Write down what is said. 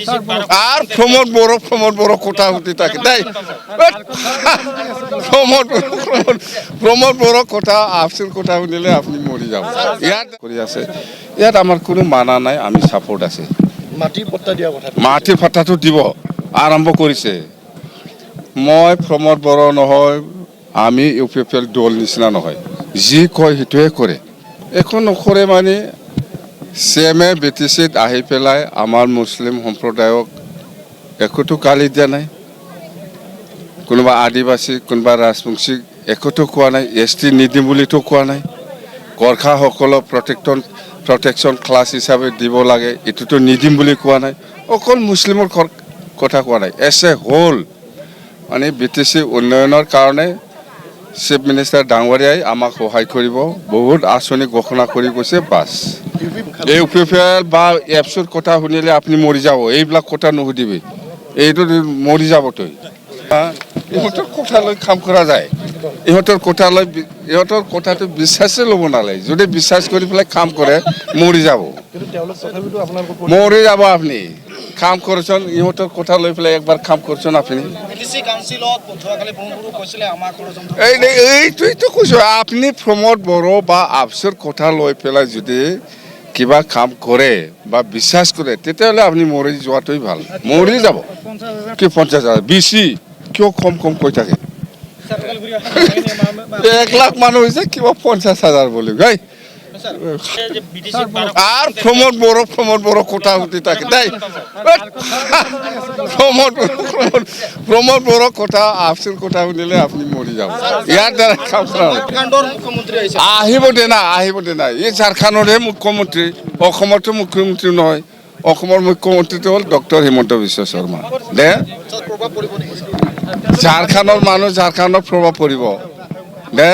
R Pramod বড় quota হতে থাকে তাই প্ৰমোদ বড় কোটা আফসিৰ কোটা নিলে আপনি মৰি যাব ইয়াত কৰি আছে ইয়াত আমাৰ কোনো মানা নাই আমি সাপোৰ্ট আছে মাটিৰ পট্টাটো দিব আৰম্ভ কৰিছে মই প্ৰমোদ বড় নহয় আমি ইউপিপিএল দল নিচিনা নহয় যি কয় সেইটোৱে কৰে একো নকৰে মানে CMA BTCত আহি পেলাই আমাৰ মুছলিম সম্প্ৰদায়ক একোটো গালি দিয়া নাই কোনোবা আদিবাসী কোনোবা ৰাজবংশী একোটো কোৱা নাই ST নিদিম বুলিতো কোৱা নাই গোৰ্খাসকলক প্ৰটেকশ্যন ক্লাছ হিচাপে দিব লাগে এটোতো নিদিম বুলি কোৱা নাই অকল মুছলিমৰ কথা কোৱা নাই এছ এ হোল মানে BTC উন্নয়নৰ কাৰণে চিফ মিনিষ্টাৰ ডাঙৰীয়াই আমাক সহায় কৰিব বহুত আঁচনি ঘোষণা কৰি গৈছে বাছ এই ইউপিপিএল বা এপছৰ কথা শুনিলে আপুনি মৰি যাব এইবিলাক কথা নুসুধিবি এইটো মৰি যাব তই ইহঁতৰ কথালৈ কাম কৰা যায় ইহঁতৰ কথাটো বিশ্বাসে ল'ব নালাগে যদি বিশ্বাস কৰি পেলাই কাম কৰে মৰি যাব আপুনি কাম কৰচোন ইহঁতৰ কথা লৈ পেলাই একবাৰ কাম কৰচোন আপুনি এইটোৱেইতো কৈছো আপুনি প্ৰমোদ বড়ো বা আফছৰ কথা লৈ পেলাই যদি কিবা কাম কৰে বা বিশ্বাস কৰে তেতিয়াহ'লে আপুনি মৰি যোৱাটোই ভাল মৰি যাব কি 50,000 বেছি কিয় কম কৈ থাকে 1 লাখ মানুহ হৈছে কিবা 50,000 বুলি গাই আর প্রমোদ বড় কোটা হতে থাকে তাই প্রমোদ বড় কোটা আফসির কোটা নিলে আপনি মরি যাব ইয়ার দ্বারা কাম করা আহিব দে না এই ঝাৰখণ্ডৰে মুখ্যমন্ত্ৰী অসমতো মুখ্যমন্ত্ৰী নহয় অসমৰ মুখ্যমন্ত্ৰীটো হ'ল ডক্টৰ হিমন্ত বিশ্ব শৰ্মা দে ঝাৰখণ্ডৰ মানুহ ঝাৰখণ্ডত প্ৰভাৱ পৰিব দে